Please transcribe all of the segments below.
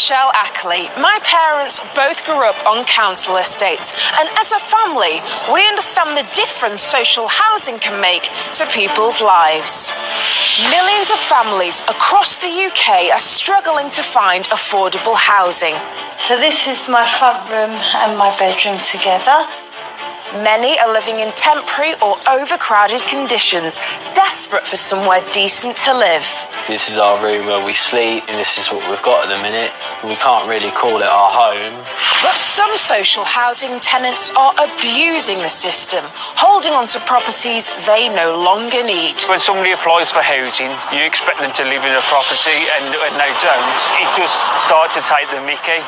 Michelle Ackley. My parents both grew up on council estates, and as a family, we understand the difference social housing can make to people's lives. Millions of families across the UK are struggling to find affordable housing. So this is my front room and my bedroom together. Many are living in temporary or overcrowded conditions, desperate for somewhere decent to live. This is our room where we sleep, and this is what we've got at the minute. We can't really call it our home. But some social housing tenants are abusing the system, holding on to properties they no longer need. When somebody applies for housing, you expect them to live in a property, and when they don't, it does start to take the mickey.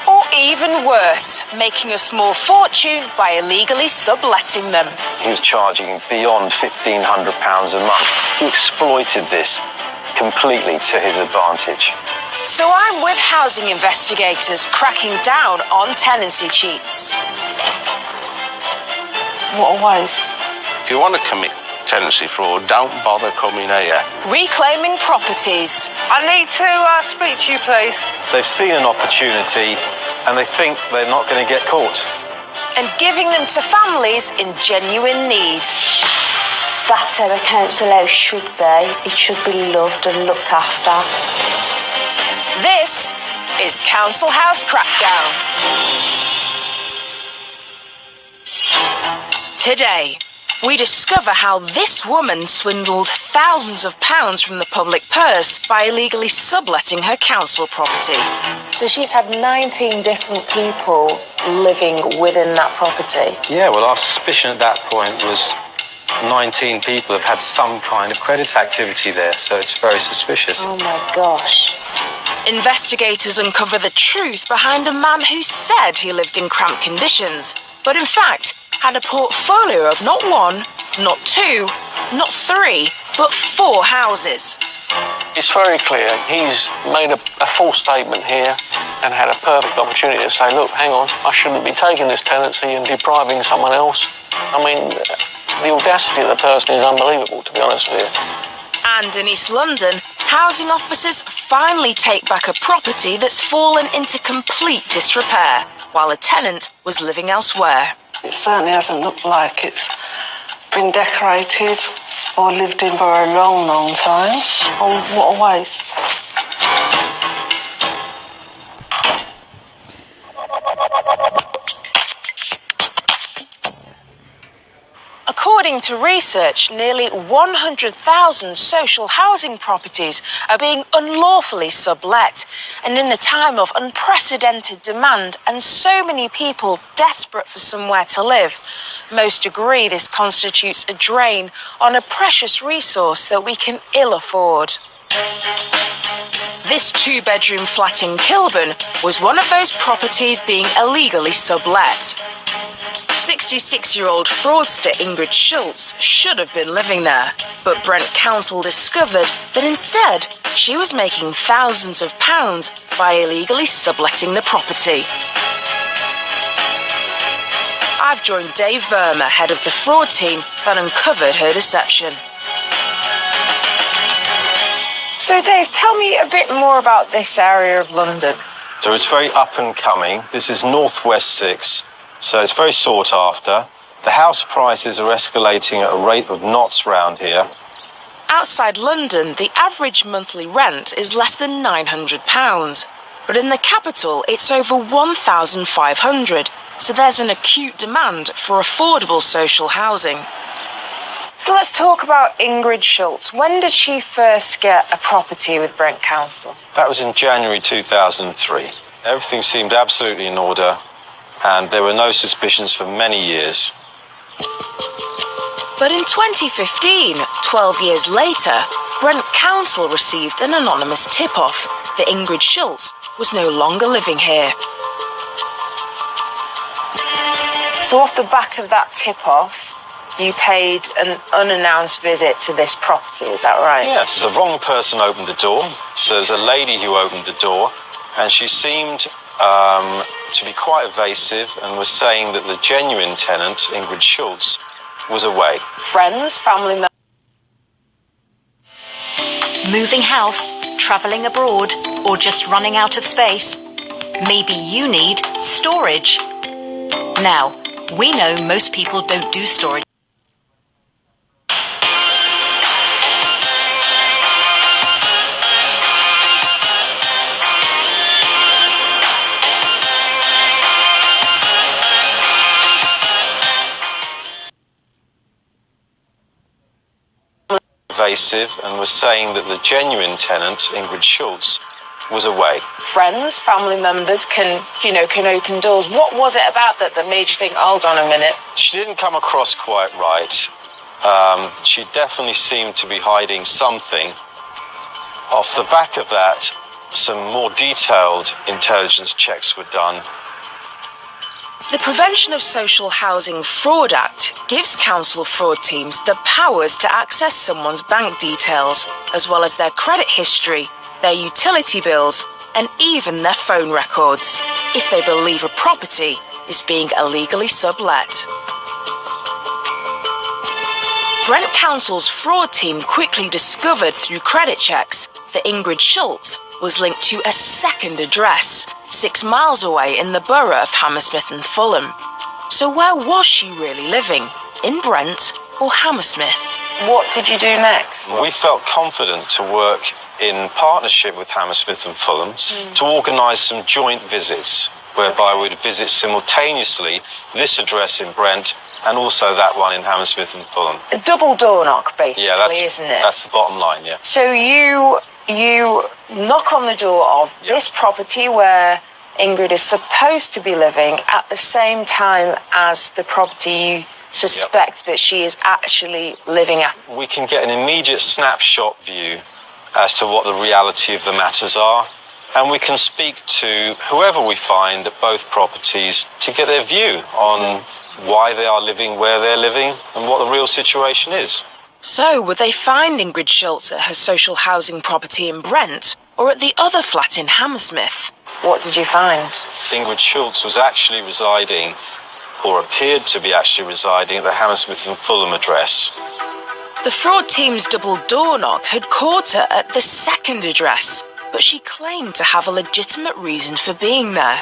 Or even worse, making a small fortune by illegally subletting them. He was charging beyond £1,500 a month. He exploited this completely to his advantage. So I'm with housing investigators cracking down on tenancy cheats. What a waste. If you want to commit tenancy fraud, don't bother coming here. Reclaiming properties. I need to speak to you, please. They've seen an opportunity and they think they're not going to get caught. And giving them to families in genuine need. That's how a council house should be. It should be loved and looked after. This is Council House Crackdown. Today, we discover how this woman swindled thousands of pounds from the public purse by illegally subletting her council property. So she's had 19 different people living within that property. Yeah, well, our suspicion at that point was 19 people have had some kind of credit activity there, so it's very suspicious. Oh my gosh. Investigators uncover the truth behind a man who said he lived in cramped conditions, but in fact had a portfolio of not one, not two, not three, but 4 houses. It's very clear he's made a false statement here and had a perfect opportunity to say, look, hang on, I shouldn't be taking this tenancy and depriving someone else. I mean, the audacity of the person is unbelievable, to be honest with you. And in East London, housing officers finally take back a property that's fallen into complete disrepair, while a tenant was living elsewhere. It certainly hasn't looked like it's been decorated or lived in for a long, long time. Oh, what a waste. According to research, nearly 100,000 social housing properties are being unlawfully sublet. And in a time of unprecedented demand and so many people desperate for somewhere to live, most agree this constitutes a drain on a precious resource that we can ill afford. This 2-bedroom flat in Kilburn was one of those properties being illegally sublet. 66-year-old fraudster Ingrid Schultz should have been living there, but Brent Council discovered that instead she was making thousands of pounds by illegally subletting the property. I've joined Dave Verma, head of the fraud team that uncovered her deception. So Dave, tell me a bit more about this area of London. So it's very up and coming. This is Northwest 6, so it's very sought after. The house prices are escalating at a rate of knots round here. Outside London, the average monthly rent is less than £900, but in the capital it's over £1,500, so there's an acute demand for affordable social housing. So let's talk about Ingrid Schultz. When did she first get a property with Brent Council? That was in January 2003. Everything seemed absolutely in order, and there were no suspicions for many years. But in 2015, 12 years later, Brent Council received an anonymous tip-off that Ingrid Schultz was no longer living here. So off the back of that tip-off, you paid an unannounced visit to this property, is that right? Yes, the wrong person opened the door. So there's a lady who opened the door, and she seemed to be quite evasive and was saying that the genuine tenant, Ingrid Schultz, was away. Friends, family members. Moving house, travelling abroad, or just running out of space? Maybe you need storage. Now, we know most people don't do storage. Evasive and was saying that the genuine tenant, Ingrid Schultz, was away. Friends, family members can open doors. What was it about that made you think, hold on a minute? She didn't come across quite right. She definitely seemed to be hiding something. Off the back of that, some more detailed intelligence checks were done. The Prevention of Social Housing Fraud Act gives council fraud teams the powers to access someone's bank details, as well as their credit history, their utility bills, and even their phone records, if they believe a property is being illegally sublet. Brent Council's fraud team quickly discovered through credit checks that Ingrid Schultz was linked to a second address 6 miles away in the borough of Hammersmith and Fulham. So where was she really living? In Brent or Hammersmith? What did you do next? We felt confident to work in partnership with Hammersmith and Fulham's to organise some joint visits, whereby we'd visit simultaneously this address in Brent and also that one in Hammersmith and Fulham. A double door knock, basically, Yeah, isn't it? that's the bottom line, yeah. So you knock on the door of this property where Ingrid is supposed to be living at the same time as the property you suspect that she is actually living at. We can get an immediate snapshot view as to what the reality of the matters are, and we can speak to whoever we find at both properties to get their view on why they are living where they're living and what the real situation is. So, would they find Ingrid Schultz at her social housing property in Brent or at the other flat in Hammersmith? What did you find? Ingrid Schultz was actually residing, or appeared to be actually residing, at the Hammersmith and Fulham address. The fraud team's double door knock had caught her at the second address, but she claimed to have a legitimate reason for being there.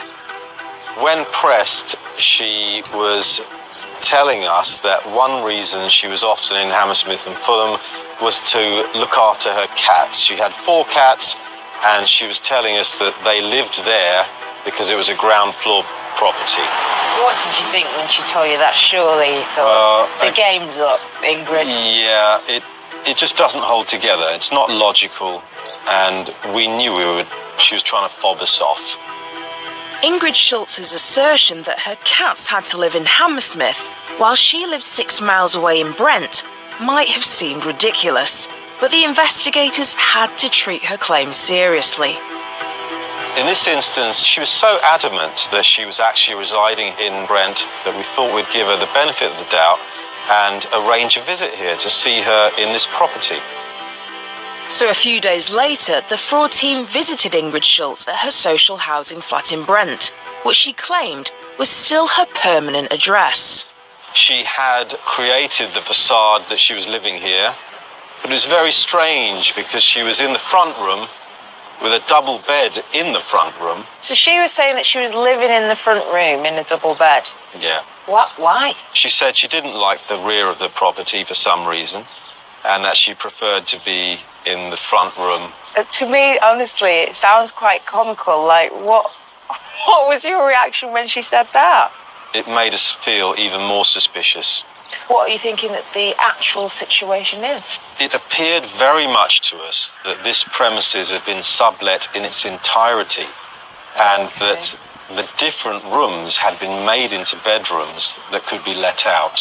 When pressed, she was telling us that one reason she was often in Hammersmith and Fulham was to look after her cats. She had 4 cats, and she was telling us that they lived there because it was a ground floor property. What did you think when she told you that? Surely you thought, the game's up, Ingrid. Yeah, it just doesn't hold together. It's not logical, and we knew she was trying to fob us off. Ingrid Schultz's assertion that her cats had to live in Hammersmith while she lived 6 miles away in Brent might have seemed ridiculous, but the investigators had to treat her claim seriously. In this instance, she was so adamant that she was actually residing in Brent that we thought we'd give her the benefit of the doubt and arrange a visit here to see her in this property. So a few days later, the fraud team visited Ingrid Schultz at her social housing flat in Brent, which she claimed was still her permanent address. She had created the facade that she was living here, but it was very strange because she was in the front room with a double bed in the front room. So she was saying that she was living in the front room in a double bed? Yeah. What? Why? She said she didn't like the rear of the property for some reason, and that she preferred to be in the front room. To me, honestly, it sounds quite comical. Like, what was your reaction when she said that? It made us feel even more suspicious. What are you thinking that the actual situation is? It appeared very much to us that this premises had been sublet in its entirety, and that the different rooms had been made into bedrooms that could be let out.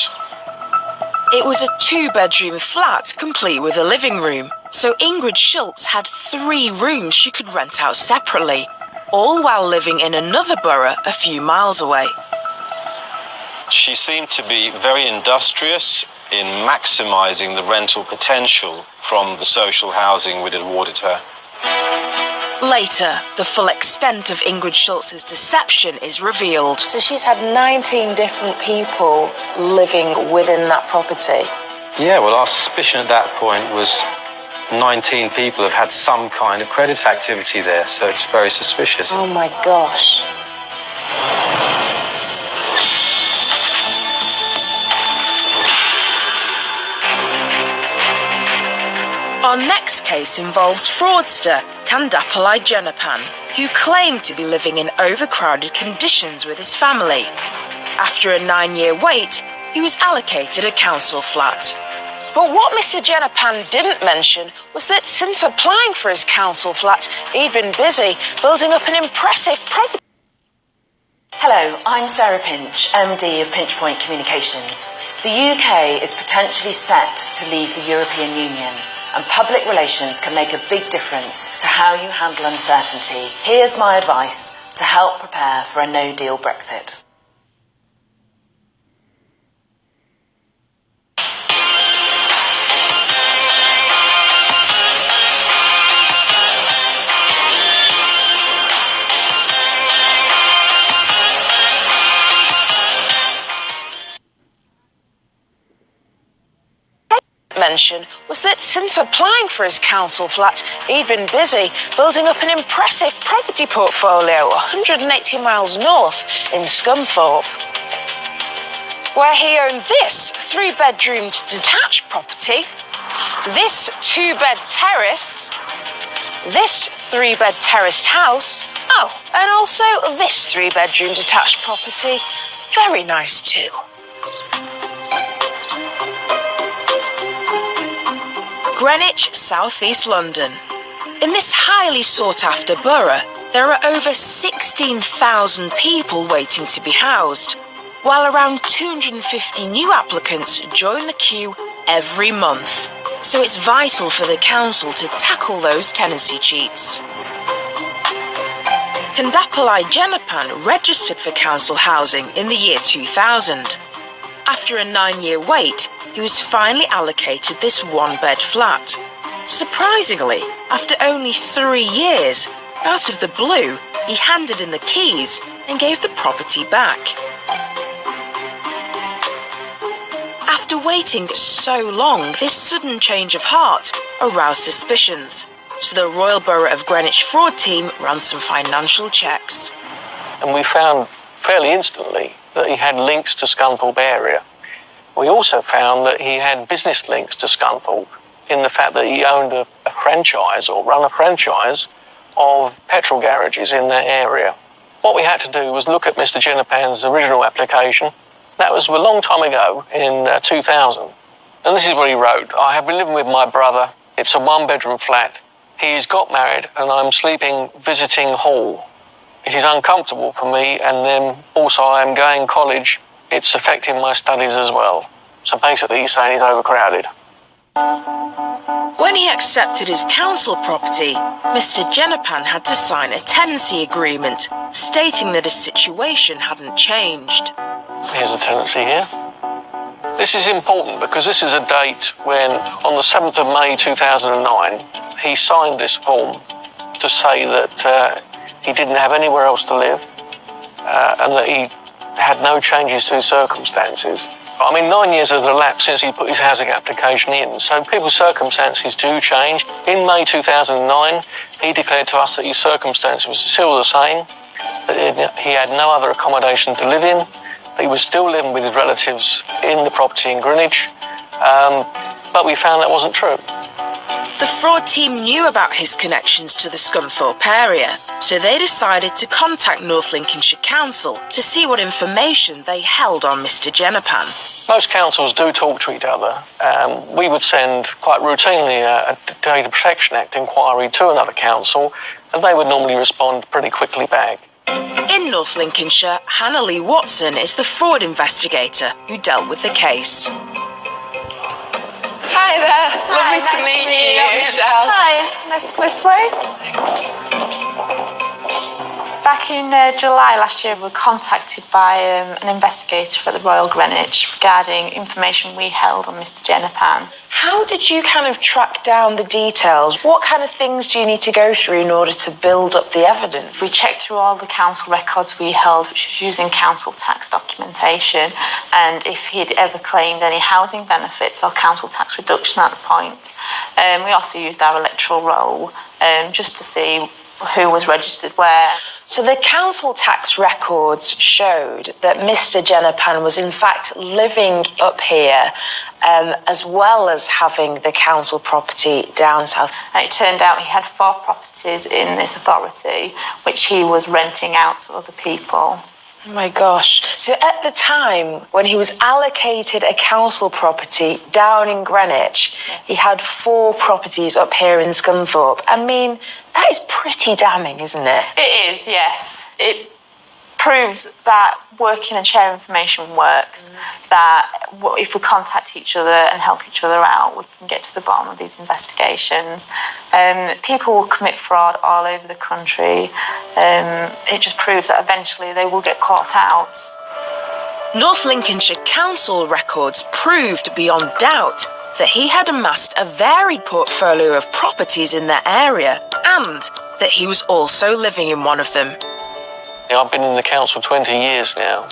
It was a 2-bedroom flat, complete with a living room, so Ingrid Schultz had 3 rooms she could rent out separately, all while living in another borough a few miles away. She seemed to be very industrious in maximising the rental potential from the social housing we'd awarded her. Later, the full extent of Ingrid Schultz's deception is revealed. So she's had 19 different people living within that property. Yeah, well, our suspicion at that point was 19 people have had some kind of credit activity there, so it's very suspicious. Oh my gosh. Our next case involves fraudster Kandapalai Jenapan, who claimed to be living in overcrowded conditions with his family. After a 9-year wait, he was allocated a council flat. But what Mr. Jenapan didn't mention was that since applying for his council flat, he'd been busy building up an impressive property. Hello, I'm Sarah Pinch, MD of Pinchpoint Communications. The UK is potentially set to leave the European Union, and public relations can make a big difference to how you handle uncertainty. Here's my advice to help prepare for a no-deal Brexit. Mention was that since applying for his council flat, he'd been busy building up an impressive property portfolio 180 miles north in Scunthorpe, where he owned this 3-bedroomed detached property, this 2-bed terrace, this 3-bed terraced house, and also this 3-bedroom detached property. Very nice too. Greenwich, southeast London. In this highly sought-after borough, there are over 16,000 people waiting to be housed, while around 250 new applicants join the queue every month. So it's vital for the council to tackle those tenancy cheats. Kandapalai Jenapan registered for council housing in the year 2000. After a 9-year wait, he was finally allocated this 1-bed flat. Surprisingly, after only 3 years, out of the blue, he handed in the keys and gave the property back. After waiting so long, this sudden change of heart aroused suspicions, so the Royal Borough of Greenwich fraud team ran some financial checks. And we found fairly instantly that he had links to Scunthorpe area. We also found that he had business links to Scunthorpe in the fact that he owned a franchise or run a franchise of petrol garages in that area. What we had to do was look at Mr. Jenapan's original application. That was a long time ago in 2000. And this is what he wrote. I have been living with my brother. It's a 1-bedroom flat. He's got married and I'm sleeping visiting hall. It is uncomfortable for me, and then also I am going college. It's affecting my studies as well. So basically he's saying he's overcrowded. When he accepted his council property, Mr. Jenapan had to sign a tenancy agreement stating that his situation hadn't changed. Here's a tenancy here. This is important because this is a date when, on the 7th of May 2009, he signed this form to say that he didn't have anywhere else to live and that he had no changes to his circumstances. I mean, 9 years has elapsed since he put his housing application in, so people's circumstances do change. In May 2009, he declared to us that his circumstances were still the same, that he had no other accommodation to live in, that he was still living with his relatives in the property in Greenwich, but we found that wasn't true. The fraud team knew about his connections to the Scunthorpe area, so they decided to contact North Lincolnshire Council to see what information they held on Mr. Jenapan. Most councils do talk to each other. We would send quite routinely a Data Protection Act inquiry to another council, and they would normally respond pretty quickly back. In North Lincolnshire, Hannah Lee Watson is the fraud investigator who dealt with the case. Hi there. Lovely to meet you, Michelle. Hi, nice to this way. Back in July last year, we were contacted by an investigator at the Royal Greenwich regarding information we held on Mr. Jenapan. How did you kind of track down the details? What kind of things do you need to go through in order to build up the evidence? We checked through all the council records we held, which was using council tax documentation, and if he'd ever claimed any housing benefits or council tax reduction at the point. We also used our electoral roll just to see who was registered where. So the council tax records showed that Mr. Jenipan was in fact living up here, as well as having the council property down south. And it turned out he had 4 properties in this authority, which he was renting out to other people. Oh my gosh. So at the time when he was allocated a council property down in Greenwich, Yes. he had 4 properties up here in Scunthorpe. I mean, that is pretty damning, isn't it? It is, yes. It proves that working and sharing information works, that if we contact each other and help each other out, we can get to the bottom of these investigations. People will commit fraud all over the country. It just proves that eventually they will get caught out. North Lincolnshire Council records proved beyond doubt that he had amassed a varied portfolio of properties in their area and that he was also living in one of them. I've been in the council 20 years now,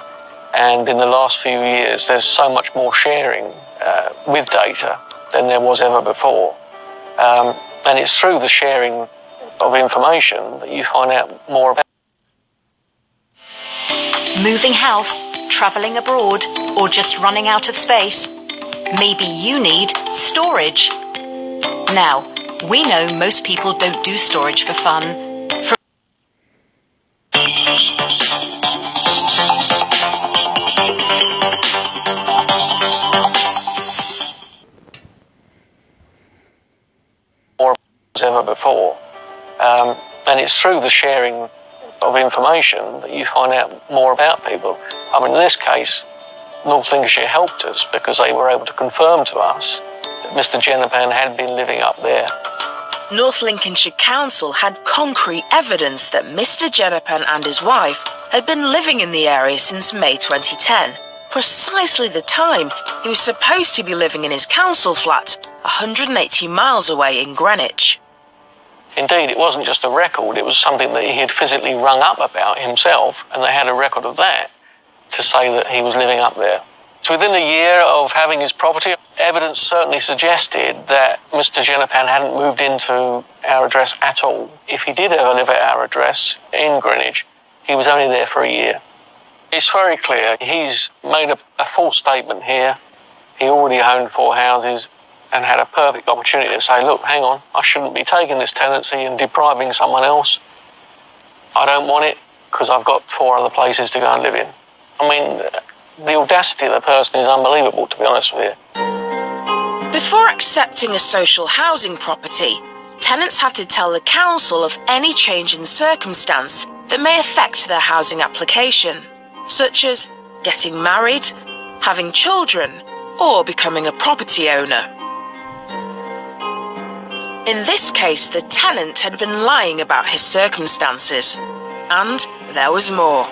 and in the last few years there's so much more sharing with data than there was ever before. And it's through the sharing of information that you find out more about. Moving house, travelling abroad, or just running out of space? Maybe you need storage. Now, we know most people don't do storage for fun. More than ever before. And it's through the sharing of information that you find out more about people. I mean, in this case, North Lincolnshire helped us because they were able to confirm to us that Mr. Jenipan had been living up there. North Lincolnshire Council had concrete evidence that Mr. Jenipan and his wife had been living in the area since May 2010, precisely the time he was supposed to be living in his council flat 180 miles away in Greenwich. Indeed, it wasn't just a record, it was something that he had physically rung up about himself, and they had a record of that to say that he was living up there. So within a year of having his property, evidence certainly suggested that Mr. Jenipan hadn't moved into our address at all. If he did ever live at our address in Greenwich, he was only there for a year. It's very clear he's made a false statement here. He already owned 4 houses and had a perfect opportunity to say, look, hang on, I shouldn't be taking this tenancy and depriving someone else. I don't want it because I've got 4 other places to go and live in. I mean, the audacity of the person is unbelievable, to be honest with you. Before accepting a social housing property, tenants have to tell the council of any change in circumstance that may affect their housing application, such as getting married, having children, or becoming a property owner. In this case, the tenant had been lying about his circumstances, and there was more.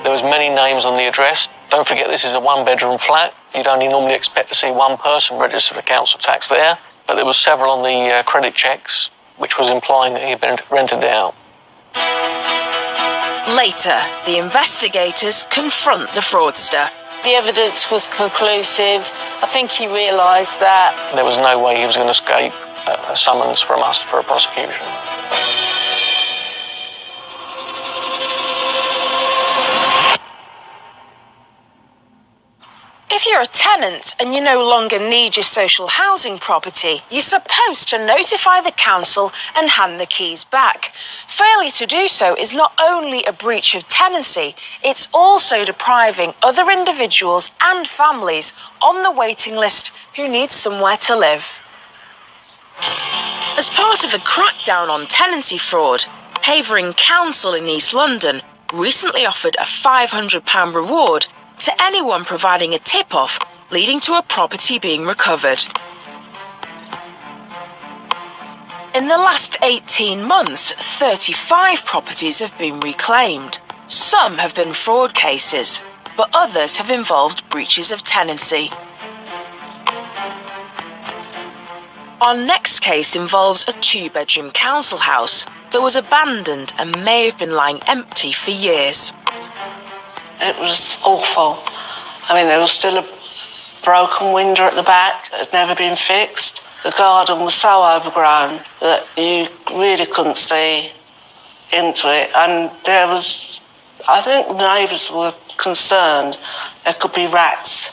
There was many names on the address. Don't forget, this is a 1-bedroom flat. You'd only normally expect to see 1 person registered for council tax there, but there was several on the credit checks, which was implying that he'd been rented out. Later, the investigators confront the fraudster. The evidence was conclusive. I think he realised that There was no way he was going to escape a summons from us for a prosecution. If you're a tenant and you no longer need your social housing property, you're supposed to notify the council and hand the keys back. Failure to do so is not only a breach of tenancy, it's also depriving other individuals and families on the waiting list who need somewhere to live. As part of a crackdown on tenancy fraud, Havering Council in East London recently offered a £500 reward to anyone providing a tip-off leading to a property being recovered. In the last 18 months, 35 properties have been reclaimed. Some have been fraud cases, but others have involved breaches of tenancy. Our next case involves a 2-bedroom council house that was abandoned and may have been lying empty for years. it was awful. I mean, there was still a broken window at the back that had never been fixed. The garden was so overgrown that you really couldn't see into it, and there was, I think the neighbours were concerned there could be rats.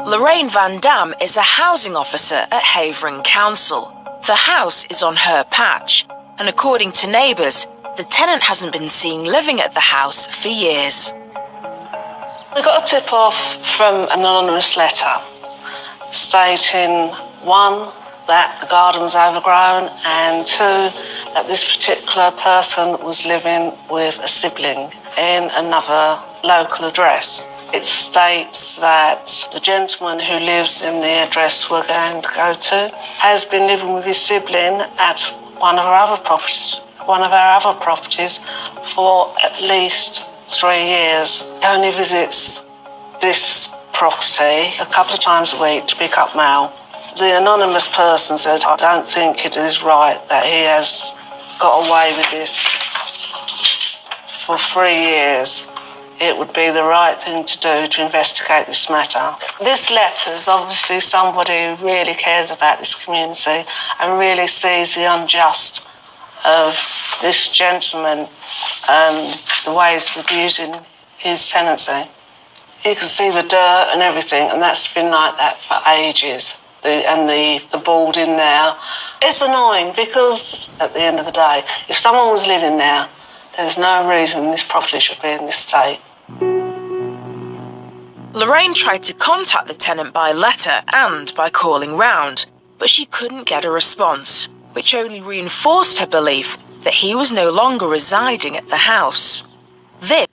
Lorraine Van Dam is a housing officer at Havering Council. The house is on her patch, and according to neighbours, the tenant hasn't been seen living at the house for years. We got a tip-off from an anonymous letter stating, 1, that the garden was overgrown, and 2, that this particular person was living with a sibling in another local address. It states that the gentleman who lives in the address we're going to go to has been living with his sibling at one of our other properties for at least 3 years. He only visits this property a couple of times a week to pick up mail. The anonymous person said, I don't think it is right that he has got away with this for 3 years. It would be the right thing to do to investigate this matter. This letter is obviously somebody who really cares about this community and really sees the unjust of this gentleman and the ways of abusing his tenancy. You can see the dirt and everything, and that's been like that for ages. The board in there. It's annoying because at the end of the day, if someone was living there, there's no reason this property should be in this state. Lorraine tried to contact the tenant by letter and by calling round, but she couldn't get a response, which only reinforced her belief that he was no longer residing at the house. This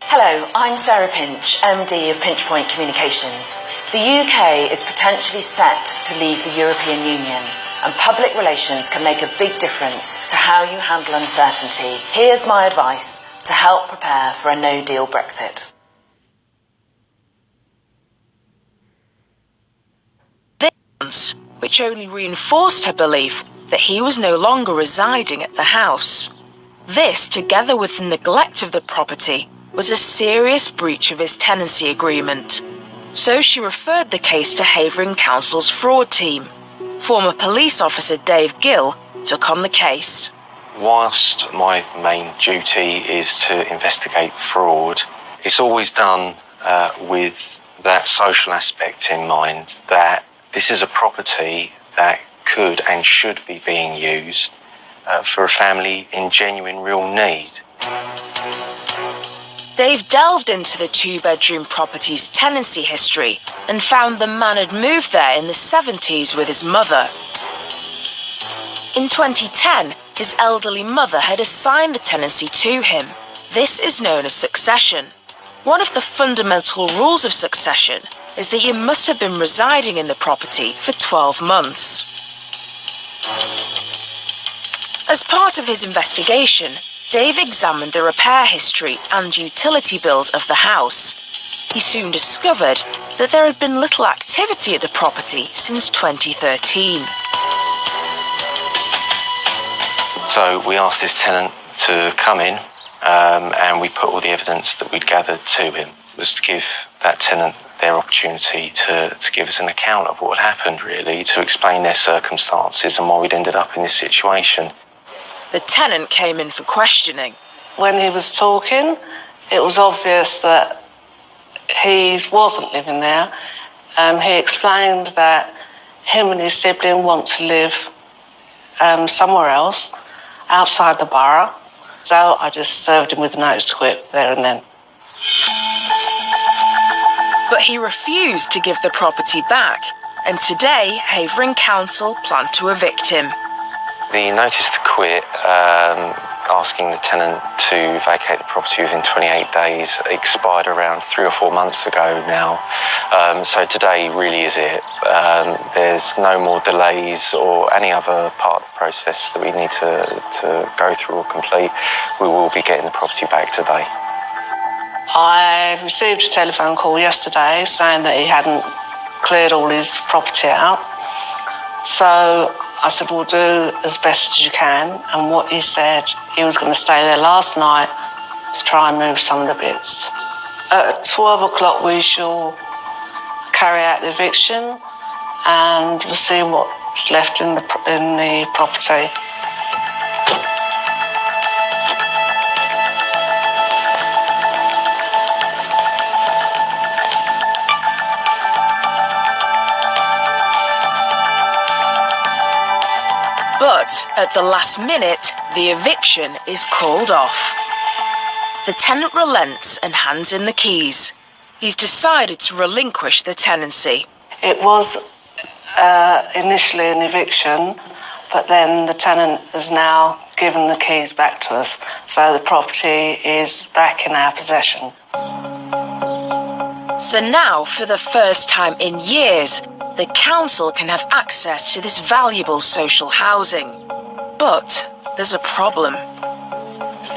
Hello, I'm Sarah Pinch, MD of Pinchpoint Communications. The UK is potentially set to leave the European Union, and public relations can make a big difference to how you handle uncertainty. Here's my advice to help prepare for a no-deal Brexit. this, which only reinforced her belief that he was no longer residing at the house. This, together with the neglect of the property, was a serious breach of his tenancy agreement. So she referred the case to Havering Council's fraud team. Former police officer Dave Gill took on the case. Whilst my main duty is to investigate fraud, it's always done with that social aspect in mind, that this is a property that could and should be being used for a family in genuine real need. Dave delved into the two-bedroom property's tenancy history and found the man had moved there in the 70s with his mother. In 2010, his elderly mother had assigned the tenancy to him. This is known as succession. One of the fundamental rules of succession is that you must have been residing in the property for 12 months. As part of his investigation, Dave examined the repair history and utility bills of the house. He soon discovered that there had been little activity at the property since 2013. So we asked this tenant to come in and we put all the evidence that we'd gathered to him. It was to give that tenant their opportunity to give us an account of what had happened, really, to explain their circumstances and why we'd ended up in this situation. The tenant came in for questioning. When he was talking, it was obvious that he wasn't living there. He explained that him and his sibling want to live somewhere else, outside the borough. So I just served him with a notice to quit there and then. But he refused to give the property back, and today Havering Council plan to evict him. The notice to quit, asking the tenant to vacate the property within 28 days, expired around 3 or 4 months ago now. So today really is it. There's no more delays or any other part of the process that we need to go through or complete. We will be getting the property back today. I received a telephone call yesterday saying that he hadn't cleared all his property out. So I said, well, do as best as you can. And what he said, he was going to stay there last night to try and move some of the bits. At 12 o'clock, we shall carry out the eviction and we'll see what's left in the property. But at the last minute, the eviction is called off. The tenant relents and hands in the keys. He's decided to relinquish the tenancy. It was initially an eviction, but then the tenant has now given the keys back to us, so the property is back in our possession. So now, for the first time in years, the council can have access to this valuable social housing. But there's a problem.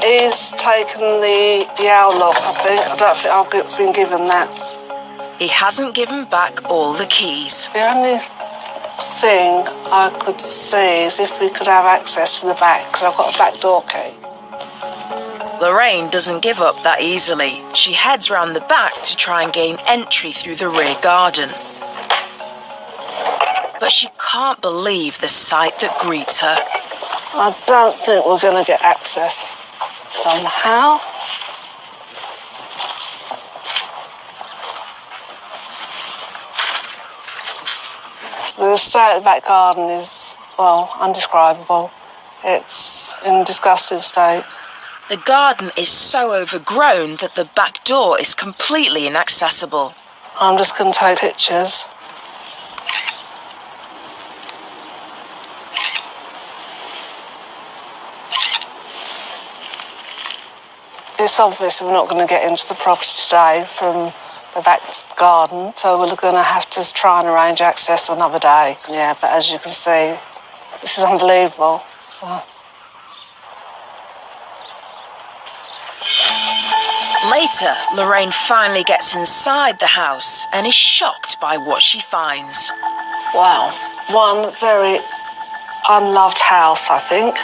He's taken the owl lock, I think. I don't think I've been given that. He hasn't given back all the keys. The only thing I could see is if we could have access to the back, because I've got a back door key. Lorraine doesn't give up that easily. She heads round the back to try and gain entry through the rear garden. But she can't believe the sight that greets her. I don't think we're going to get access somehow. The state of the back garden is, well, undescribable. It's in a disgusting state. The garden is so overgrown that the back door is completely inaccessible. I'm just going to take pictures. It's obvious we're not going to get into the property today from the back garden, so we're going to have to try and arrange access another day. Yeah, but as you can see, this is unbelievable. So. Later, Lorraine finally gets inside the house and is shocked by what she finds. Wow. One very unloved house, I think.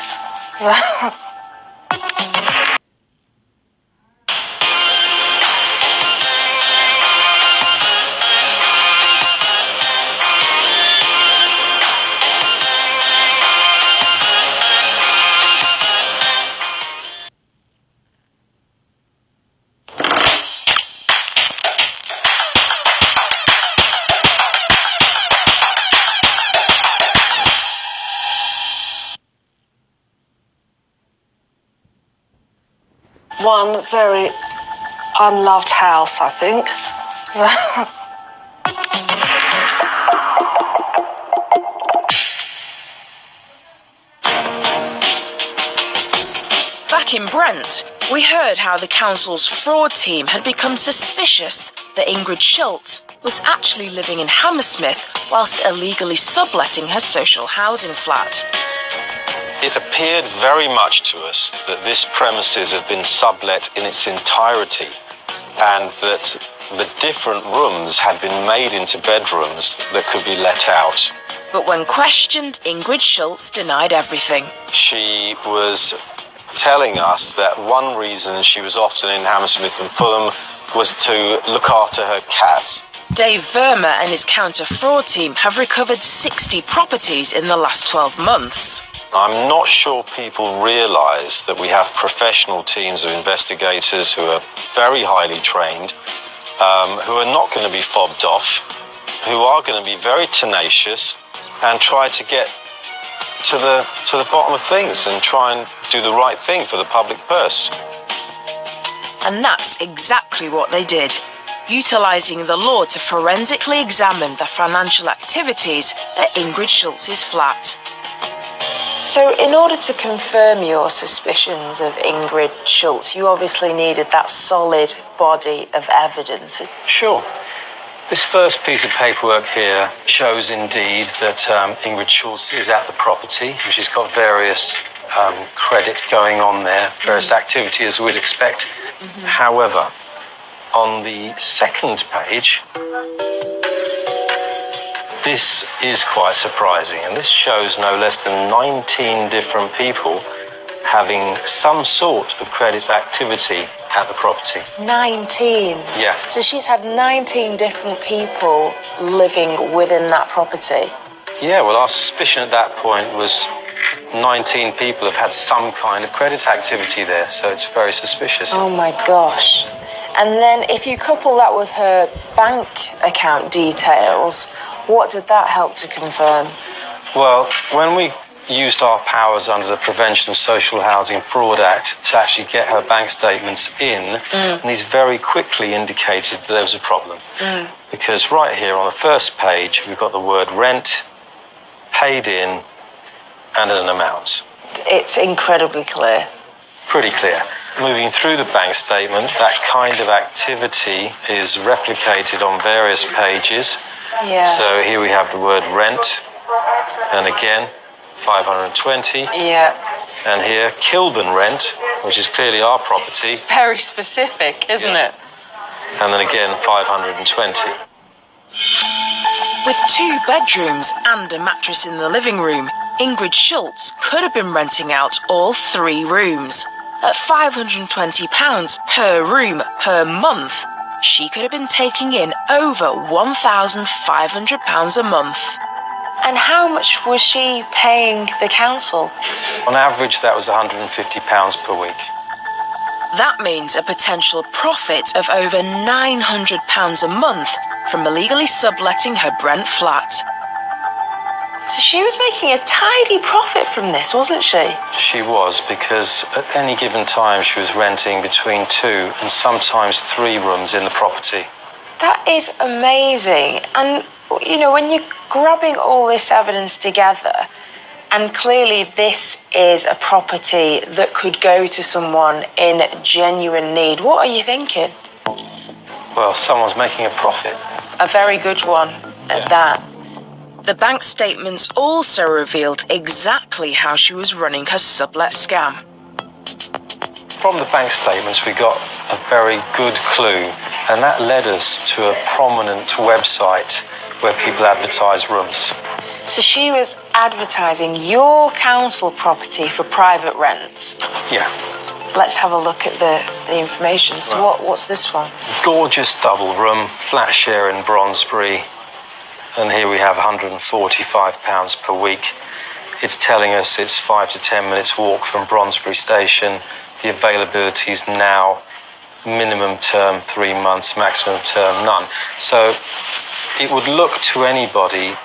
One very unloved house, I think. Back in Brent, we heard how the council's fraud team had become suspicious that Ingrid Schultz was actually living in Hammersmith whilst illegally subletting her social housing flat. It appeared very much to us that this premises had been sublet in its entirety and that the different rooms had been made into bedrooms that could be let out. But when questioned, Ingrid Schultz denied everything. She was telling us that one reason she was often in Hammersmith and Fulham was to look after her cat. Dave Verma and his counter-fraud team have recovered 60 properties in the last 12 months. I'm not sure people realise that we have professional teams of investigators who are very highly trained, who are not going to be fobbed off, who are going to be very tenacious and try to get to the bottom of things and try and do the right thing for the public purse. And that's exactly what they did, utilising the law to forensically examine the financial activities at Ingrid Schultz's flat. So in order to confirm your suspicions of Ingrid Schultz, you obviously needed that solid body of evidence. Sure. This first piece of paperwork here shows indeed that Ingrid Schultz is at the property, and she's got various credit going on there, various activity as we'd expect. However, on the second page, This is quite surprising, and this shows no less than 19 different people having some sort of credit activity at the property. 19? Yeah. So she's had 19 different people living within that property? Yeah, well, our suspicion at that point was 19 people have had some kind of credit activity there, so it's very suspicious. Oh my gosh. And then if you couple that with her bank account details, what did that help to confirm? Well, when we used our powers under the Prevention of Social Housing Fraud Act to actually get her bank statements in, and these very quickly indicated that there was a problem. Because right here on the first page, we've got the word rent, paid in, and an amount. It's incredibly clear. Pretty clear. Moving through the bank statement, that kind of activity is replicated on various pages. Yeah. So here we have the word rent, and again, 520. Yeah. And here, Kilburn rent, which is clearly our property. Very specific, isn't it? And then again, 520. With 2 bedrooms and a mattress in the living room, Ingrid Schultz could have been renting out all 3 rooms. At £520 per room per month, she could have been taking in over £1,500 a month. And how much was she paying the council? On average, that was £150 per week. That means a potential profit of over £900 a month from illegally subletting her Brent flat. So she was making a tidy profit from this, wasn't she? She was, because at any given time she was renting between 2 and sometimes 3 rooms in the property. That is amazing. And, you know, when you're grabbing all this evidence together, and clearly this is a property that could go to someone in genuine need, what are you thinking? Well, someone's making a profit. A very good one at that. The bank statements also revealed exactly how she was running her sublet scam. From the bank statements, we got a very good clue, and that led us to a prominent website where people advertise rooms. So she was advertising your council property for private rent? Yeah. Let's have a look at the information. So what's this one? Gorgeous double room, flat share in Brondesbury. And here we have £145 per week. It's telling us it's 5 to 10 minutes walk from Brondesbury station. The availability is now minimum term 3 months, maximum term none. So it would look to anybody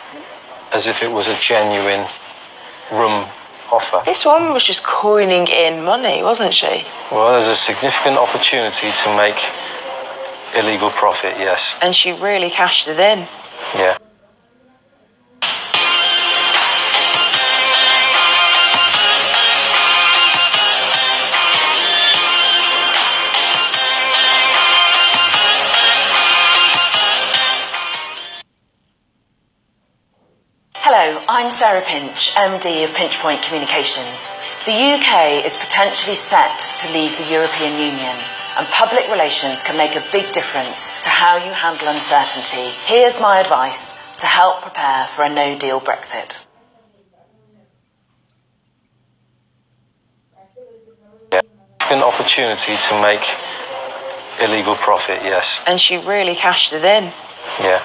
as if it was a genuine room offer. This woman was just coining in money, wasn't she? Well, there's a significant opportunity to make illegal profit, yes. And she really cashed it in. Yeah. Hello, I'm Sarah Pinch, MD of Pinch Point Communications. The UK is potentially set to leave the European Union, and public relations can make a big difference to how you handle uncertainty. Here's my advice to help prepare for a no-deal Brexit. An opportunity to make illegal profit, yes. And she really cashed it in. Yeah.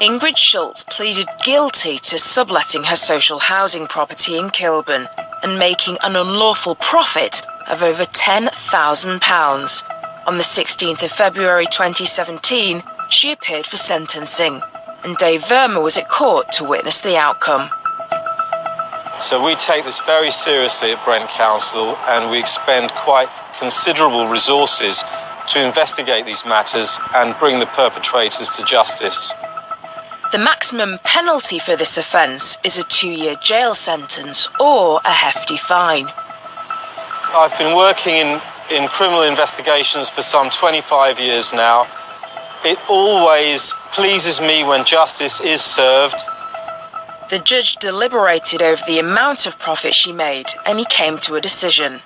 Ingrid Schultz pleaded guilty to subletting her social housing property in Kilburn and making an unlawful profit of over £10,000. On the 16th of February 2017, she appeared for sentencing, and Dave Verma was at court to witness the outcome. So we take this very seriously at Brent Council, and we expend quite considerable resources to investigate these matters and bring the perpetrators to justice. The maximum penalty for this offence is a 2-year jail sentence or a hefty fine. I've been working in criminal investigations for some 25 years now. It always pleases me when justice is served. The judge deliberated over the amount of profit she made, and he came to a decision.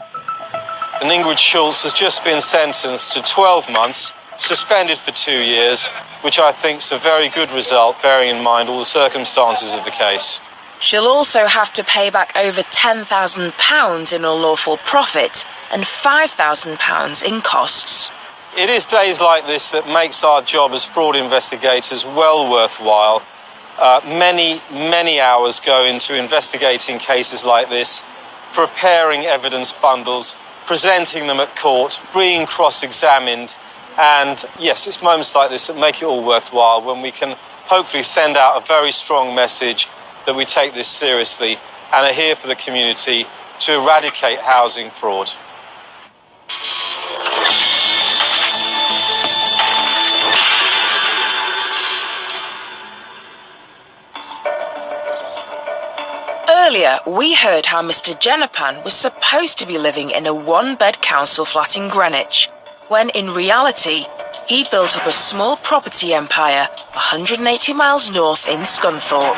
And Ingrid Schultz has just been sentenced to 12 months, suspended for 2 years, which I think is a very good result, bearing in mind all the circumstances of the case. She'll also have to pay back over £10,000 in unlawful profit and £5,000 in costs. It is days like this that makes our job as fraud investigators well worthwhile. Many hours go into investigating cases like this, preparing evidence bundles, presenting them at court, being cross-examined, and yes, it's moments like this that make it all worthwhile, when we can hopefully send out a very strong message that we take this seriously and are here for the community to eradicate housing fraud. Earlier, we heard how Mr. Jenipan was supposed to be living in a one-bed council flat in Greenwich, when in reality, he built up a small property empire 180 miles north in Scunthorpe.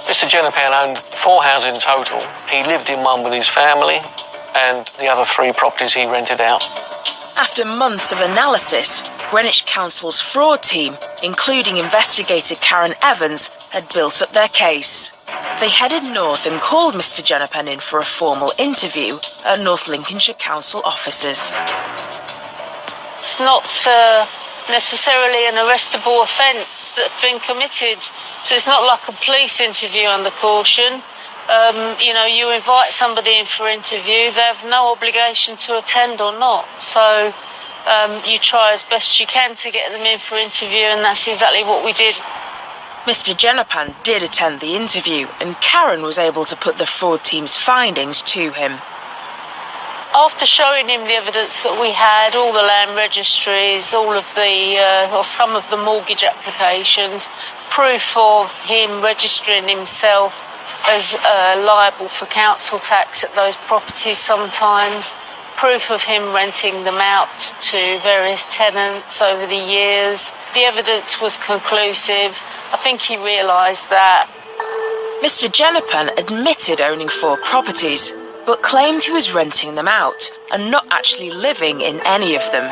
Mr. Jenipan owned 4 houses in total. He lived in one with his family, and the other 3 properties he rented out. After months of analysis, Greenwich Council's fraud team, including investigator Karen Evans, had built up their case. They headed north and called Mr. Jenipan in for a formal interview at North Lincolnshire Council offices. It's not necessarily an arrestable offence that's been committed, so it's not like a police interview under caution. You invite somebody in for interview, they have no obligation to attend or not, so you try as best you can to get them in for interview, and that's exactly what we did. Mr. Jenipan did attend the interview, and Karen was able to put the fraud team's findings to him. After showing him the evidence that we had, all the land registries, all of the, or some of the mortgage applications, proof of him registering himself as liable for council tax at those properties sometimes, proof of him renting them out to various tenants over the years. The evidence was conclusive. I think he realised that. Mr. Jenipan admitted owning 4 properties, but claimed he was renting them out and not actually living in any of them.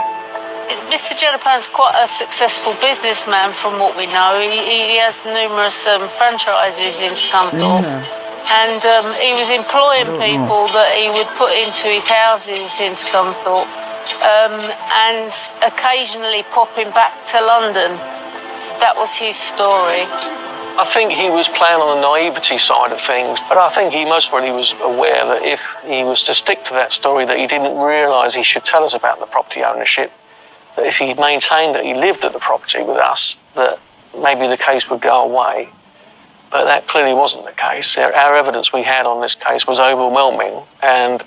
Mr. Jenipan's quite a successful businessman from what we know. He has numerous franchises in Scunthorpe. And he was employing people that he would put into his houses in Scunthorpe, and occasionally popping back to London. That was his story. I think he was playing on the naivety side of things, but I think he most probably was aware that if he was to stick to that story, that he didn't realise he should tell us about the property ownership, that if he maintained that he lived at the property with us, that maybe the case would go away. But that clearly wasn't the case. Our evidence we had on this case was overwhelming, and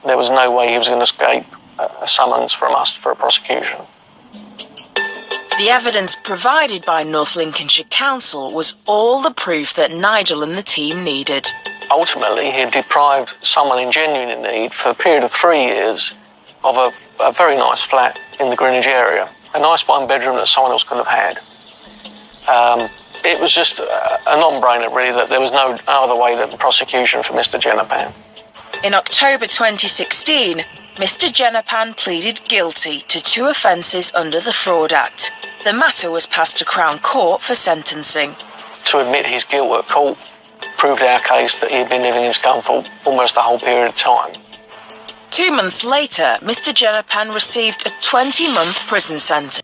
there was no way he was going to escape a summons from us for a prosecution. The evidence provided by North Lincolnshire Council was all the proof that Nigel and the team needed. Ultimately, he had deprived someone in genuine need for a period of 3 years of a very nice flat in the Greenwich area, a nice 1-bedroom that someone else could have had. It was just a non-brainer, really, that there was no other way than prosecution for Mr. Jenipan. In October 2016, Mr. Jenipan pleaded guilty to 2 offences under the Fraud Act. The matter was passed to Crown Court for sentencing. To admit his guilt at court proved our case that he had been living in Scunthorpe almost the whole period of time. 2 months later, Mr. Jenipan received a 20-month prison sentence.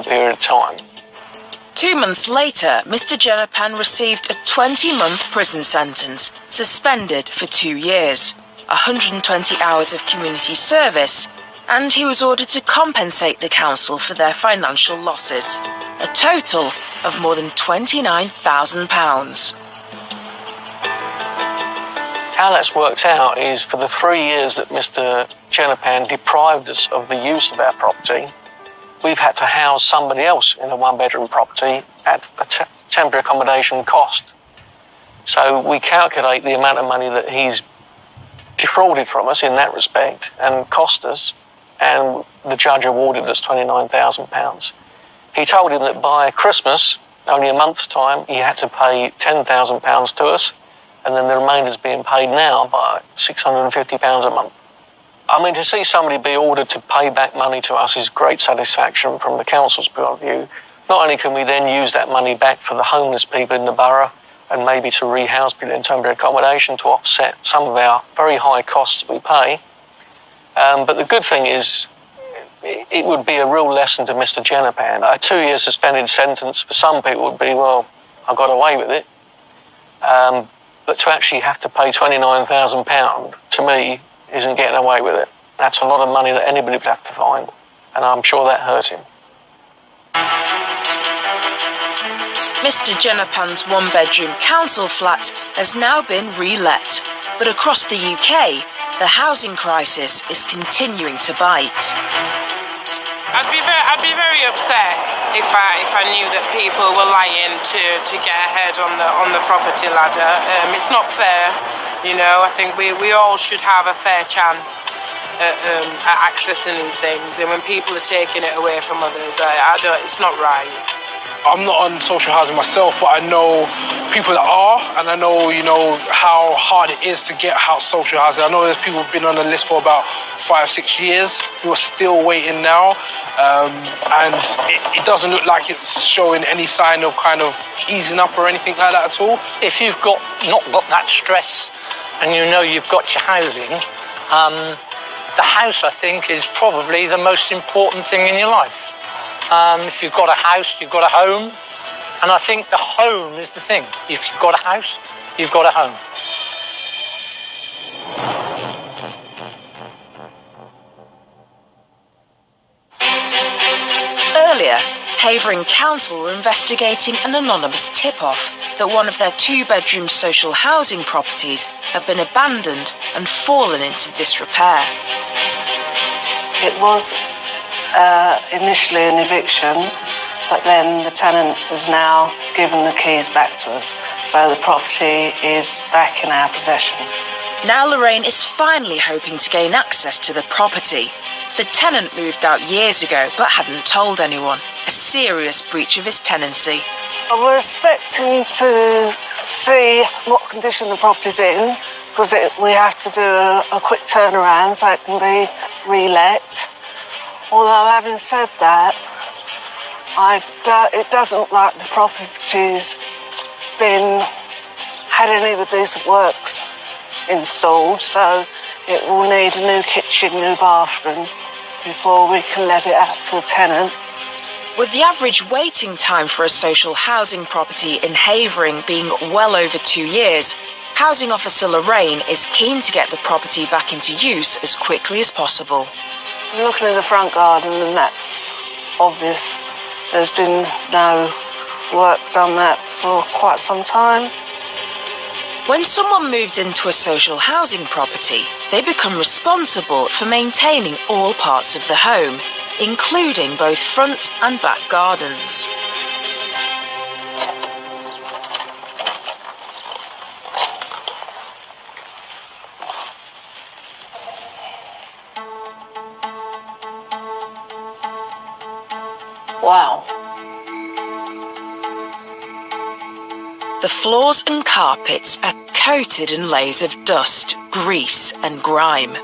Period of time. 2 months later, Mr. Jenipan received a 20-month prison sentence, suspended for 2 years, 120 hours of community service, and he was ordered to compensate the council for their financial losses, a total of more than £29,000. How that's worked out is for the 3 years that Mr. Jenipan deprived us of the use of our property, we've had to house somebody else in a one-bedroom property at a temporary accommodation cost. So we calculate the amount of money that he's defrauded from us in that respect and cost us, and the judge awarded us £29,000. He told him that by Christmas, only a month's time, he had to pay £10,000 to us, and then the remainder is being paid now by £650 a month. I mean, to see somebody be ordered to pay back money to us is great satisfaction from the council's point of view. Not only can we then use that money back for the homeless people in the borough and maybe to rehouse people in temporary accommodation to offset some of our very high costs that we pay, but the good thing is it would be a real lesson to Mr. Jenipan. A 2-year suspended sentence for some people would be, well, I got away with it. But to actually have to pay £29,000, to me, isn't getting away with it. That's a lot of money that anybody would have to find, and I'm sure that hurt him. Mr. Jenipan's one-bedroom council flat has now been re-let, but across the UK, the housing crisis is continuing to bite. I'd be very upset if I knew that people were lying to get ahead on the property ladder. It's not fair, you know. I think we all should have a fair chance at accessing these things, and when people are taking it away from others, it's not right. I'm not on social housing myself, but I know people that are, and I know, you know, how hard it is to get social housing. I know there's people who've been on the list for about 5-6 years who are still waiting now, and it doesn't look like it's showing any sign of kind of easing up or anything like that at all. If you've not got that stress and you know you've got your housing, the house, I think, is probably the most important thing in your life. If you've got a house, you've got a home. And I think the home is the thing. If you've got a house, you've got a home. Earlier, Havering Council were investigating an anonymous tip-off that one of their 2-bedroom social housing properties had been abandoned and fallen into disrepair. It was initially an eviction, but then the tenant has now given the keys back to us, so the property is back in our possession. Now Lorraine is finally hoping to gain access to the property. The tenant moved out years ago but hadn't told anyone, a serious breach of his tenancy. I was expecting to see what condition the property's in, because we have to do a quick turnaround so it can be re-let. Although, having said that, it doesn't look like the property's had any of the decent works installed, so it will need a new kitchen, new bathroom before we can let it out to the tenant. With the average waiting time for a social housing property in Havering being well over 2 years, Housing Officer Lorraine is keen to get the property back into use as quickly as possible. I'm looking in the front garden and that's obvious. There's been no work done that for quite some time. When someone moves into a social housing property, they become responsible for maintaining all parts of the home, including both front and back gardens. Wow. The floors and carpets are coated in layers of dust, grease and grime.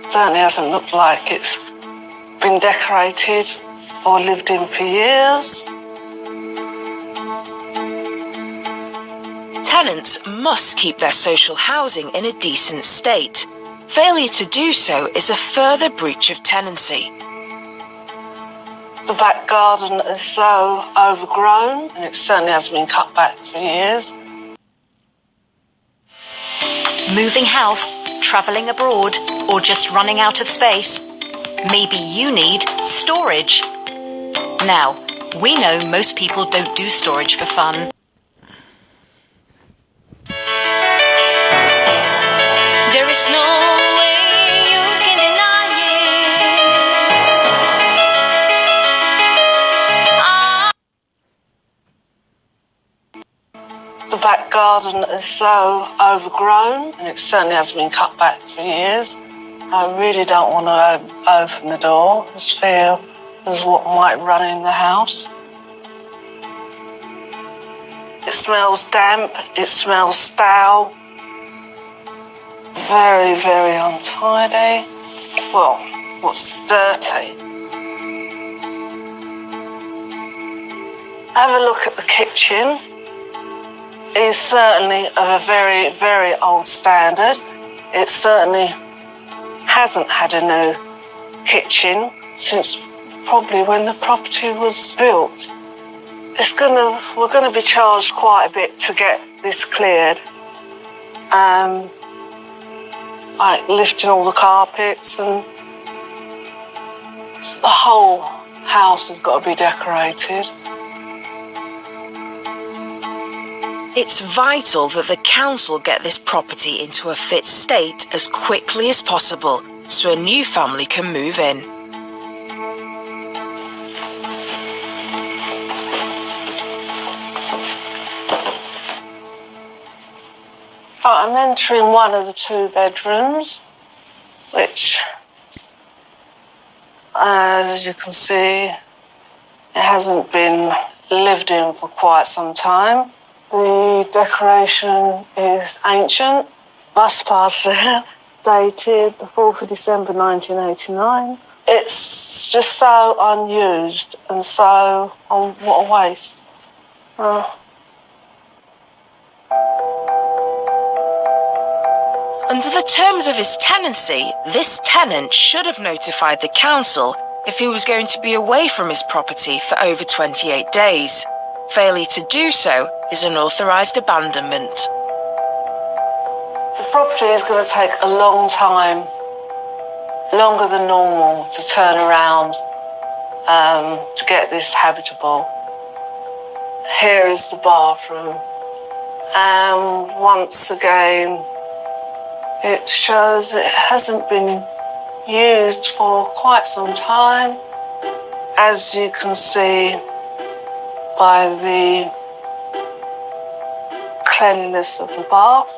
Certainly hasn't looked like it's been decorated or lived in for years. Tenants must keep their social housing in a decent state. Failure to do so is a further breach of tenancy. The back garden is so overgrown, and it certainly hasn't been cut back for years. Moving house, travelling abroad, or just running out of space? Maybe you need storage. Now, we know most people don't do storage for fun. There is no way you can deny it. The back garden is so overgrown, and it certainly has been cut back for years. I really don't want to open the door. I just feel there's what might run in the house. It smells damp, it smells stale. Very, very untidy. Well, what's dirty? Have a look at the kitchen. It's certainly of a very, very old standard. It certainly hasn't had a new kitchen since probably when the property was built. We're gonna be charged quite a bit to get this cleared. Like lifting all the carpets, and the whole house has got to be decorated. It's vital that the council get this property into a fit state as quickly as possible so a new family can move in. I'm entering one of the 2 bedrooms, which, as you can see, it hasn't been lived in for quite some time. The decoration is ancient. Bus pass there, dated the 4th of December 1989. It's just so unused and so, what a waste. Under the terms of his tenancy, this tenant should have notified the council if he was going to be away from his property for over 28 days. Failure to do so is unauthorised abandonment. The property is going to take a long time, longer than normal, to turn around to get this habitable. Here is the bathroom. And once again, it shows that it hasn't been used for quite some time. As you can see by the cleanliness of the bath,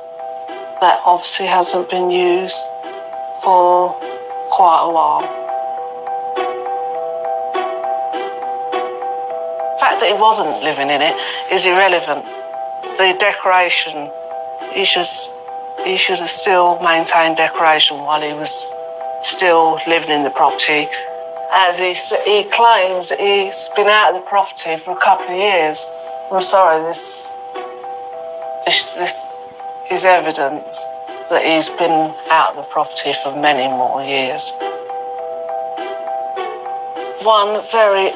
that obviously hasn't been used for quite a while. The fact that he wasn't living in it is irrelevant. The decoration, he should have still maintained decoration while he was still living in the property. As he claims that he's been out of the property for a couple of years. I'm sorry, this is evidence that he's been out of the property for many more years. One very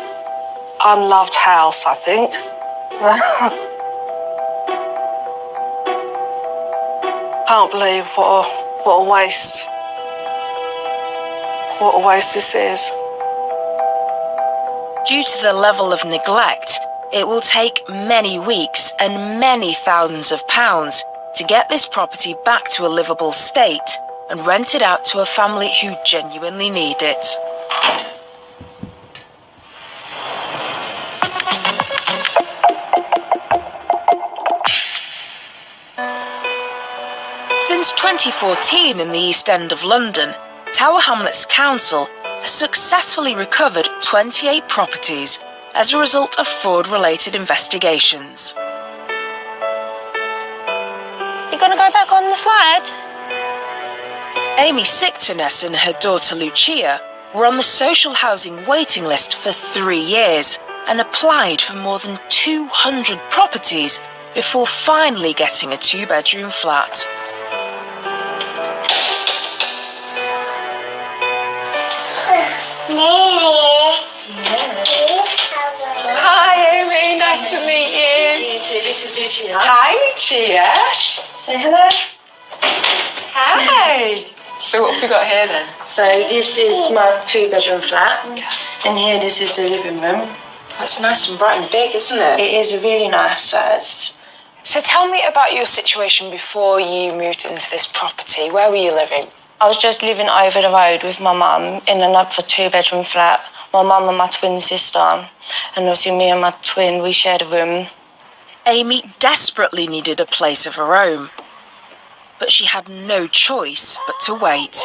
unloved house, I think. Can't believe what a waste. What a waste this is. Due to the level of neglect, it will take many weeks and many thousands of pounds to get this property back to a livable state and rent it out to a family who genuinely need it. Since 2014 in the East End of London, Tower Hamlets Council has successfully recovered 28 properties as a result of fraud-related investigations. You gonna go back on the slide? Amy Sictoness and her daughter Lucia were on the social housing waiting list for 3 years and applied for more than 200 properties before finally getting a 2-bedroom flat. Hi Amy, nice to meet you. You too, this is Lucia. Hi Lucia. Say hello. Hi. So what have we got here then? So this is my 2-bedroom flat, and here this is the living room. That's nice and bright and big, isn't it? It is a really nice size. So tell me about your situation before you moved into this property. Where were you living? I was just living over the road with my mum in another 2-bedroom flat. My mum and my twin sister, and obviously me and my twin, we shared a room. Amy desperately needed a place of her own, but she had no choice but to wait.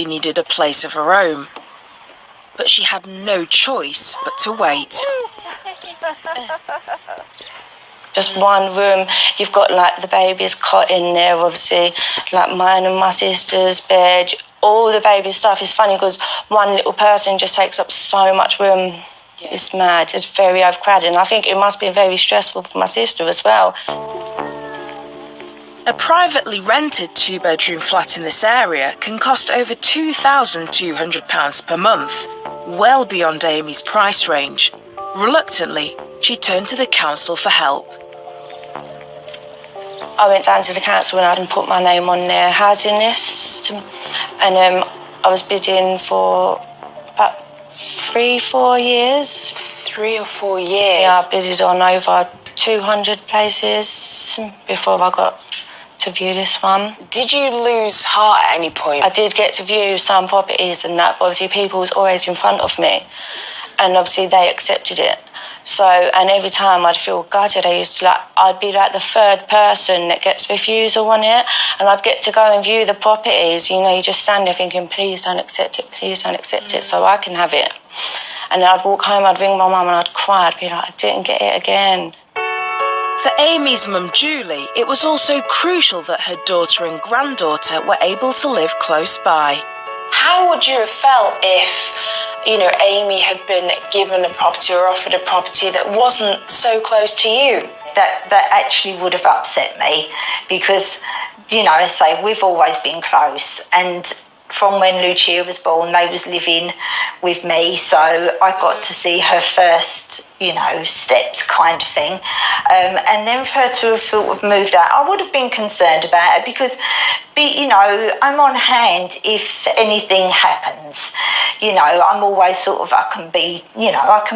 Needed a place of her own, but she had no choice but to wait. Just one room, you've got like the baby's cot in there, obviously, like mine and my sister's bed, all the baby stuff. It's funny because one little person just takes up so much room. Yeah. It's mad, it's very overcrowded, and I think it must be very stressful for my sister as well. A privately rented two-bedroom flat in this area can cost over £2,200 per month, well beyond Amy's price range. Reluctantly, she turned to the council for help. I went down to the council and put my name on their housing list, and I was bidding for about 3-4 years. 3 or 4 years? Yeah, I bidded on over 200 places before I got to view this one. Did you lose heart at any point? I did get to view some properties and that, but obviously people was always in front of me, and obviously they accepted it. So, and every time I'd feel gutted, I'd be like the third person that gets refusal on it, and I'd get to go and view the properties. You know, you just stand there thinking, please don't accept it, please don't accept it, so I can have it. And then I'd walk home, I'd ring my mum and I'd cry, I'd be like, I didn't get it again. For Amy's mum, Julie, it was also crucial that her daughter and granddaughter were able to live close by. How would you have felt if, you know, Amy had been given a property or offered a property that wasn't so close to you? That actually would have upset me because, you know, I say we've always been close, and from when Lucia was born, they was living with me, so I got to see her first, you know, steps kind of thing. And then for her to have sort of moved out, I would have been concerned about it because, you know, I'm on hand if anything happens. You know, I'm always sort of, I can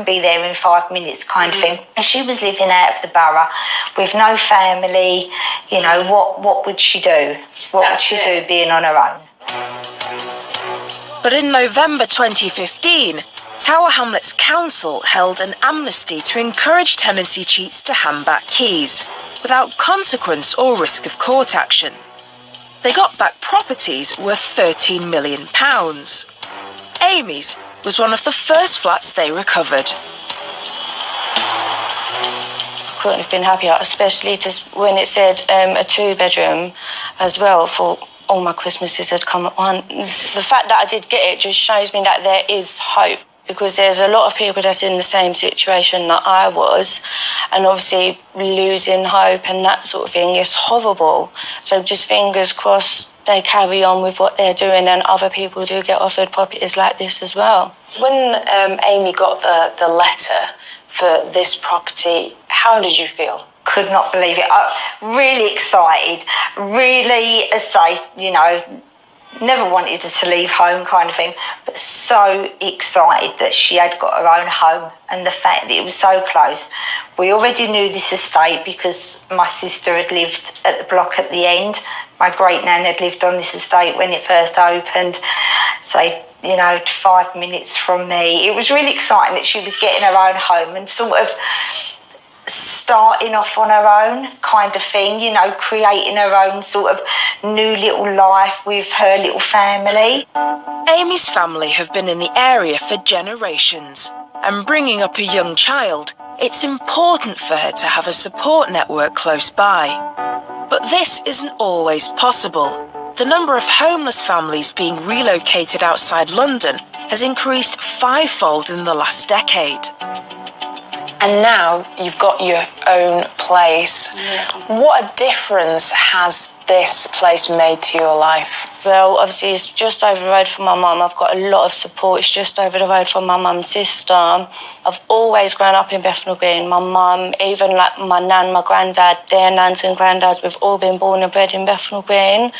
be there in 5 minutes kind of thing. If she was living out of the borough with no family, you know, what would she do? What would she do being on her own? But in November 2015, Tower Hamlets Council held an amnesty to encourage tenancy cheats to hand back keys, without consequence or risk of court action. They got back properties worth £13 million. Amy's was one of the first flats they recovered. Couldn't have been happier, especially just when it said a 2-bedroom as well for all my Christmases had come at once. The fact that I did get it just shows me that there is hope, because there's a lot of people that's in the same situation that I was, and obviously losing hope and that sort of thing is horrible. So just fingers crossed they carry on with what they're doing and other people do get offered properties like this as well. When Amy got the letter for this property, how did you feel? Could not believe it. Really excited, really, as I say, you know, never wanted her to leave home kind of thing, but so excited that she had got her own home, and the fact that it was so close. We already knew this estate because my sister had lived at the block at the end. My great-nan had lived on this estate when it first opened, so, you know, 5 minutes from me. It was really exciting that she was getting her own home and sort of starting off on her own kind of thing, you know, creating her own sort of new little life with her little family. Amy's family have been in the area for generations, and bringing up a young child, it's important for her to have a support network close by. But this isn't always possible. The number of homeless families being relocated outside London has increased 5-fold in the last decade. And now you've got your own place. Yeah. What a difference has this place made to your life? Well, obviously it's just over the road from my mum. I've got a lot of support. It's just over the road from my mum's sister. I've always grown up in Bethnal Green. My mum, even like my nan, my granddad, their nans and granddads, we've all been born and bred in Bethnal Green.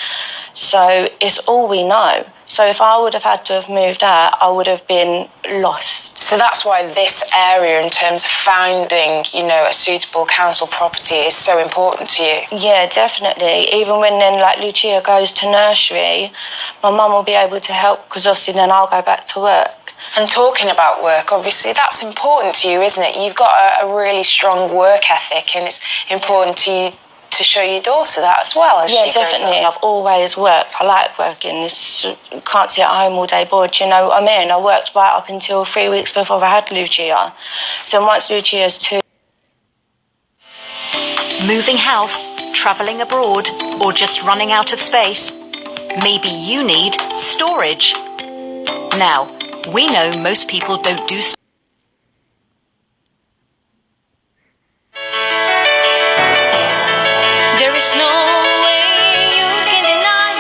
So it's all we know. So if I would have had to have moved out, I would have been lost. So that's why this area, in terms of finding, a suitable council property, is so important to you. Yeah, definitely. Even when then, like, Lucia goes to nursery, my mum will be able to help, because obviously then I'll go back to work. And talking about work, obviously, that's important to you, isn't it? You've got a really strong work ethic, and it's important to you to show your daughter that as well as she grows up. Yeah, definitely. I've always worked. I like working. Can't sit at home all day bored, you know what I mean? I worked right up until 3 weeks before I had Lucia. So once Lucia's 2... Moving house, travelling abroad, or just running out of space? Maybe you need storage. Now, we know most people don't do storage. There is no way you can deny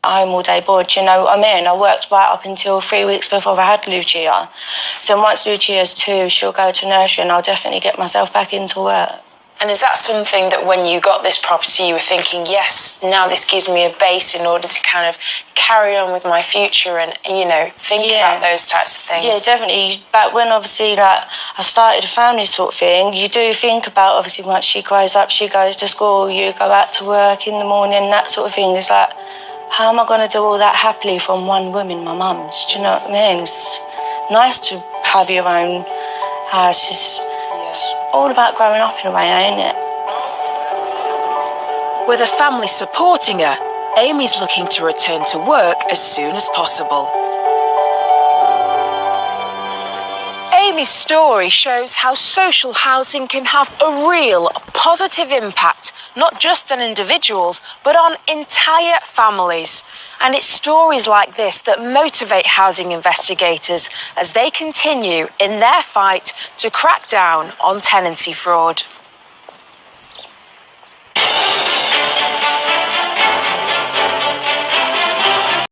I'm all day bored, you know what I mean? I worked right up until 3 weeks before I had Lucia. So once Lucia's 2, she'll go to nursery and I'll definitely get myself back into work. And is that something that when you got this property you were thinking, yes, now this gives me a base in order to kind of carry on with my future and, think about those types of things? Yeah, definitely. But when obviously I started a family sort of thing, you do think about, obviously, once she grows up, she goes to school, you go out to work in the morning, that sort of thing. It's like, how am I going to do all that happily from one room in my mum's? Do you know what I mean? It's nice to have your own house. It's all about growing up in a way, ain't it? With a family supporting her, Amy's looking to return to work as soon as possible. Amy's story shows how social housing can have a real positive impact, not just on individuals, but on entire families. And it's stories like this that motivate housing investigators as they continue in their fight to crack down on tenancy fraud.